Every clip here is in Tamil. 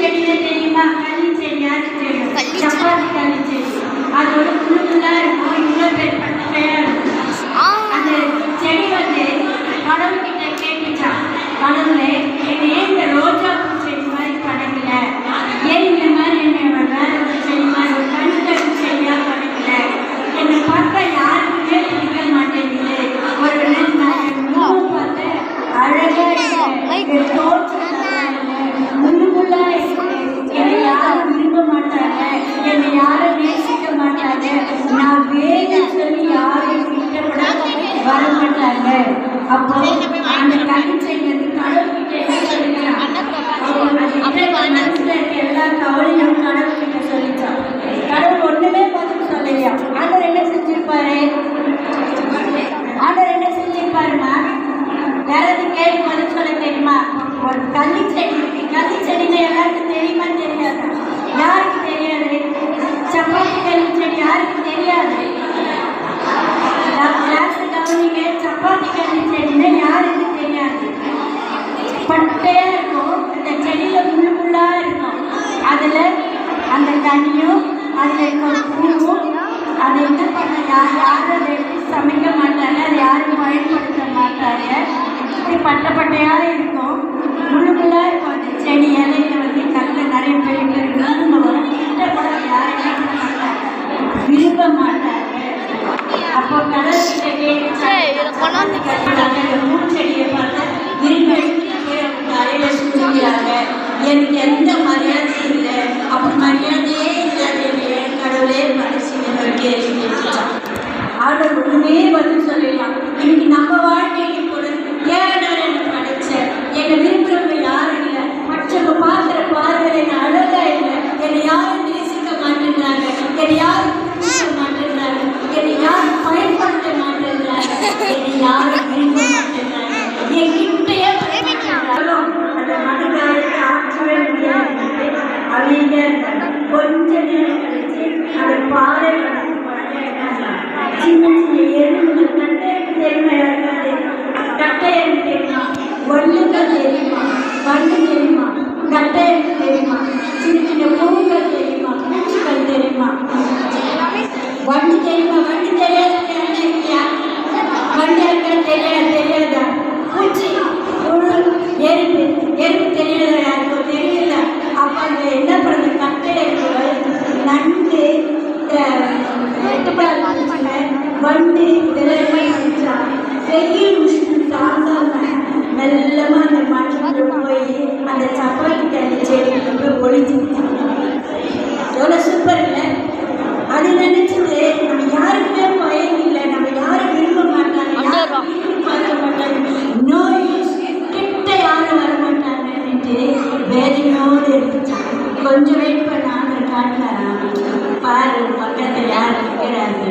செடியில தெரியுமா? கள்ளி செடி. யாருக்கு தெரியும்? சப்பாத்தி கள்ளி செடி. அதோட புழுலாம் இருக்கும், இவ்வளோ பேர் பட்டையா இருக்கும். அந்த செடி வந்து கடவுள்கிட்ட கேட்டுச்சான், கடவுளே என்னை ஏன் இந்த ரோஜா பூ செடி மாதிரி படைக்கல, ஏன் இந்த மாதிரி என்னை வேற ஒரு செடி மாதிரி ஒரு கண்ணு செடியா படைக்கல, என்னை பார்த்தா யாருக்குமே பிடிக்க மாட்டேங்குது. ஒரு நாள் நான் என் முகம் பார்த்தேன், அழகா இருக்கு, தோற்றம் முள்ளுமுள்ளா இருக்கு, என்னை யாரும் விரும்ப மாட்டாங்க, என்னை யாரும் நேசிக்க மாட்டாங்க, நான் வேணும் சொல்லி யாரும் கிட்டப்பட வர மாட்டாங்க. அப்போ அந்த கணிச்செய்வது கடவுள்கிட்ட என்ன சொல்லிக்கலாம்? மனசுல இருக்க எல்லா கவலையும் கடவுள்கிட்ட சொல்லிச்சான். கடவுள் ஒண்ணுமே பதில் சொல்லையா. ஆண்டவர் என்ன செஞ்சிருப்பாரு? ஆண்டவர் என்ன செஞ்சிருப்பாருன்னா, யாராவது கேள்வி பதில் சொல்ல தெரியுமா? ஒரு கள்ளி செடி இருக்கு. கள்ளி செடின்னு எல்லாருக்கும் தெரியுமா தெரியாது? யாருக்கு தெரியாது? சப்பாத்தி கள்ளி செடி யாருக்கு தெரியாது? கவனிங்க, சப்பாத்தி கள்ளி செடின்னா யாருக்கு தெரியாது? பட்டையா இருக்கும், அந்த செடியில முள்ளுமுள்ளா இருக்கும், அதுல அந்த தண்ணியும் அதுல இருக்க பூவும் அதை என்ன பண்ண யாரும் அதை எடுத்து சமைக்க மாட்டாங்க, அதை யாரும் பயன்படுத்த மாட்டாங்க. இப்படி பட்டையா இருக்கும், முள்ளுமுள்ளா இருக்கும். அந்த செடி இலையில வந்து நல்ல நிறைய பெரிய பெரிய வரும், கிட்ட கூட யாரும் என்ன பண்ண மாட்டாங்க, விரும்ப மாட்டாங்க. அப்போ கடவுள்கிட்ட பூச்செடியை பார்த்து விரும்ப அறையில சுற்றுகிறாங்க. எனக்கு எந்த மரியாதையும் இல்லை, அப்படி மரியாதையே இல்லாத கடவுளே மனுஷங்க கேட்டான். ஆண்டவர் ஒண்ணுமே பதில் சொல்லிடலாம். இன்னைக்கு நம்ம வாழ்க்கைக்கு கூட ஏன் என்ன படைச்ச, என்னை விரும்புறவங்க யாரும் இல்லை, மற்றவங்க பார்க்குற பார்வையில் என்னை அழகா இல்லை, என்னை யாரும் நேசிக்க மாட்டேன்றாங்க, என்னை யாரும் புரிஞ்சுக்க மாட்டேன்றாங்க, என்னை யாரும் பயன்படுத்த மாட்டேன்றாங்க, என்னை யாரும் விரும்ப மாட்டேன்றாங்க, என்கிட்டயே அந்த மனதாருக்கு ஆற்றவே முடியாது. அவங்க கொஞ்ச நேரம் கழிச்சு அந்த பாறை சின்ன சின்ன எறும்பு கட்டைக்கு தெரியுமா? இருக்காது கட்டையன்னு தெரியுமா? வண்டுகள் தெரியுமா? வண்டு தெரியுமா? கட்டையன்னு தெரியுமா? சின்ன சின்ன பூக்கள் தெரியுமா? பூச்சிகள் தெரியுமா? வண்டு தெரியுமா? வண்டு தெரியாத இல்லையா? வண்டு தெரியாதா? பூச்சி, புழு, எறும்பு தெரியாத யாருக்கோ தெரியல. அப்போ அந்த என்ன பண்ணுறது, கட்டையர்கள், நண்டு, வண்டு இதெல்லாம் நினைச்சா பெரிய உஷ்ணம் தாங்காம மெல்லமா அந்த மண்ணுக்குள்ள போய் அந்த சப்பாத்தி கல்லி செடிக்கு போய் ஒழிஞ்சிருச்சு. எவ்வளோ சூப்பர் இல்லை? அது நினைச்சது நம்ம யாருக்குமே பயன் இல்லை, நம்ம யாரும் விரும்ப மாட்டாங்க, யாரும் பார்க்க மாட்டாங்க, நோய் கிட்ட யாரும் வர மாட்டாங்கன்னுட்டு வேதனையோடு இருந்துச்சான். கொஞ்சம் வெயிட் பண்ண ஆண்டவர் காட்டினாரா, பாரு பக்கத்தில் யார் இருக்கிறாங்க,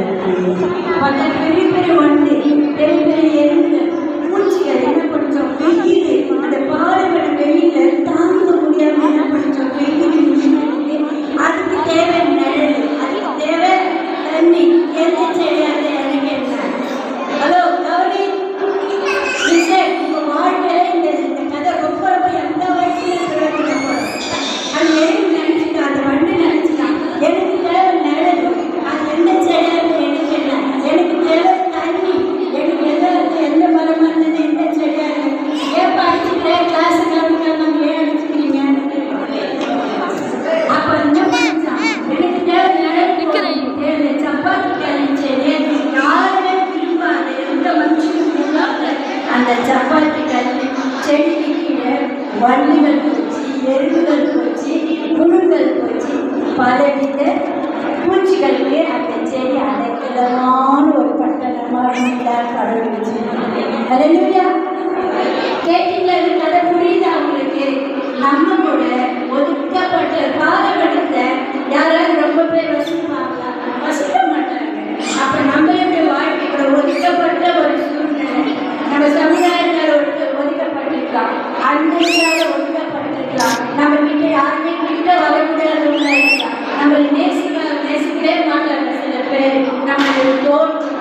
பக்கத்தில் பெரிய பெரிய வண்டு, பெரிய பெரிய எறும்பு, பூச்சிகள் என்ன கொஞ்சம் வெயில், அந்த பாறையோட வெயில தாங்க முடியாம என்ன கொஞ்சம் வெயில், அதுக்கு தேவை நிழல், அதுக்கு தேவை தண்ணி. எந்த செய்யாது எனக்கு என்ன? ஹலோ கௌரி, உங்க வாழ்க்கையில இந்த கதை ரொம்ப ரொம்ப எந்த வயசுல அது எறும்பு நினைச்சுட்டான், அந்த வண்டு நினைச்சுட்டான். எனக்கு தேவை நிழல், அது எந்த செய்யாது எனக்கு என்ன? எனக்கு தேவை தண்ணி, எனக்கு எந்த மரம் வந்தது எந்த செய்யாது. ஏன் படிச்சுட்டு கிளாஸ் கவனிக்காம ஏன் அடிச்சுக்கிறீங்க? அப்ப என்ன பண்ணிச்சான், எனக்கு தேவை நிழல், சப்பாத்தி கழிச்சேன். யாருமே விரும்பாத எந்த மனுஷனும் அந்த சப்பாத்தி கல்வி செடிக்கு கீழே வண்டுகள் போச்சு, எறும்புகள் போச்சு, புழுக்கள் போச்சு, பலவித பூச்சிகளுக்கு அந்த செடி அடைக்கலமான ஒரு பட்டணமாக கடவுள் வச்சு. ஹல்லேலூயா. கேட்டீங்களா? இந்த கதை புரியுதா உங்களுக்கு? நம்ம கூட ஒதுக்கப்பட்ட பாலைவனத்தை யாராவது ரொம்ப பேர் வசிப்பாங்களா? வசிக்க மாட்டாங்க. அப்ப நம்மளுடைய வாழ்க்கையோட ஒதுக்கப்பட்ட ஒரு சூழ்நிலை, நம்ம சமுதாயத்தால் ஒதுக்கப்பட்டிருக்கலாம், அன்னைக்கால ஒதுக்கப்பட்டிருக்கலாம், நம்ம கிட்ட யாருமே கிட்ட வர முடியாதவங்களா இருக்கலாம், நம்மளை நேசிக்கவே மாட்டாங்க சில பேர். நம்மளுடைய தோற்றம்,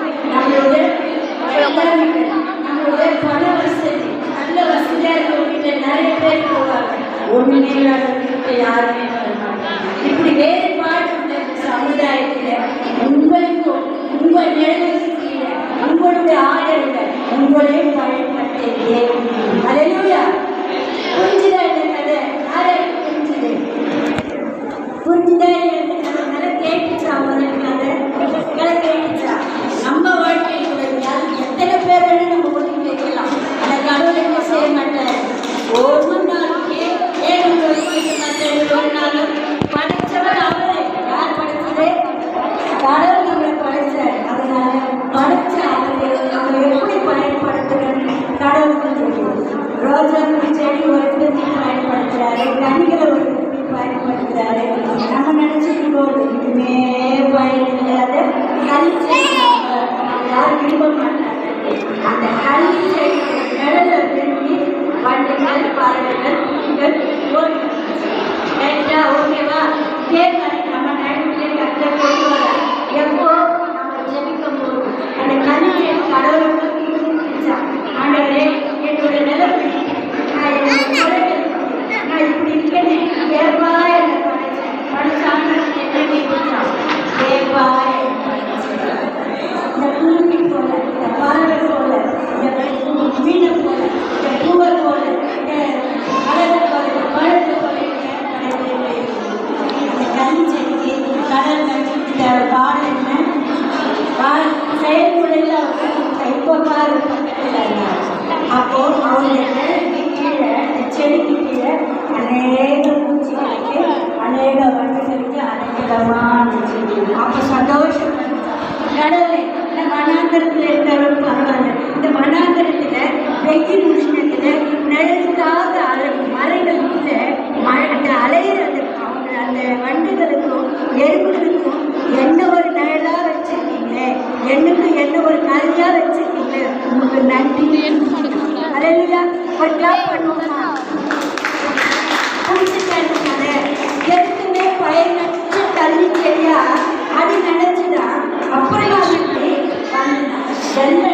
நம்மளுடைய பண வசதி, நல்ல வசதியா இருக்கவங்கிட்ட நிறைய பேர் போவாங்க. ஒண்ணு நேரம் யாருமே வர மாட்டாங்க. இப்படி வேறுபாடு உள்ள சமுதாயத்தில் உங்களுக்கும் உங்கள் நிலைமையில உங்களுடைய ஆதரவுல உங்களையும் பயன்படுத்த அல்லேலூயா. புரிஞ்சுதா இந்த கதை? யாருக்கு புரிஞ்சுது? புரிஞ்சுதா இந்த கதை? நல்லா கேட்டுச்சா? முதல் கதை கேட்டுச்சா? நம்ம வாழ்க்கையில் எத்தனை பேர் வேணும் நம்ம ஒதுக்கி வைக்கலாம். அந்த கடவுள் என்ன செய்ய மாட்டார். ஒரு நாளும் ஏழு ஒரு நாளும் படித்தவர் அவரே. யார் படித்தது? கடவுள் நம்மளை படைச்சார். அதனால படித்த அவரை எப்படி பயன்படுத்துறன்னு கடவுளுக்கு தெரியும். ரோஜா செடி ஒரு பயன்படுத்துறாரு, கனிகளை ஒரு பயன்படுத்துறாரு. நம்ம நினைச்சிருக்கோம் இதுவுமே பயனில்லாத கல் செடி யாரும் விரும்ப மாட்டாங்க. அந்த கல் செடி நிழல விரும்பி வண்டிகள் பறவைகள் ஓகேவா? கேட்காது. நம்ம நேரத்திலே கற்று கொண்டு வர எப்போ நம்ம ஜெபிக்கும் போது அந்த கல் செடி கடவுளுக்கு ஆண்டவரே என்னோட நிலைமை நான் இப்படி இருக்கேன்னு ஏப்பா என்னை படித்தேன். படித்தாங்க என்ன ஏப்பா இந்த பூமி போல, இந்த பறவை போல, இந்த மீனை போல, இந்த பூவை போல, இந்த கடலை போல, இந்த பழத்தை போல இந்த கனி செடிக்கு கடல் கட்டிக்கிட்ட பாடம் என்ன? செயல்முறையில் இப்போ பாரு அப்போ அவங்க கீழே செடிக்கு கீழே அநேக பூச்சிகளுக்கு அநேக வண்டுகளுக்கு அநேகமான அப்போ சந்தோஷம் கடவுளை இந்த மனாந்தரத்தில் இருக்கிறவங்க பரவாயில்ல. இந்த மனாந்தரத்தில் வெயில் உஷ்ணத்தில் நிழலுக்காக மலைகள் இல்லை மழை அலையிற அவங்க அந்த வண்டுகளுக்கும் எறும்புகளுக்கும் என்ன ஒரு நிழலாக வச்சுருக்கீங்களே, என்னுக்கும் என்ன ஒரு கருவியாக வச்சுருக்கீங்களே, உங்களுக்கு நன்றி. அலையா கொஞ்சம் பண்ணுவோமா? பிடிச்சிருக்காங்க எதுக்குமே பயனற்ற தள்ளி செடியா அது நினைச்சுதான் அப்புறம் வந்து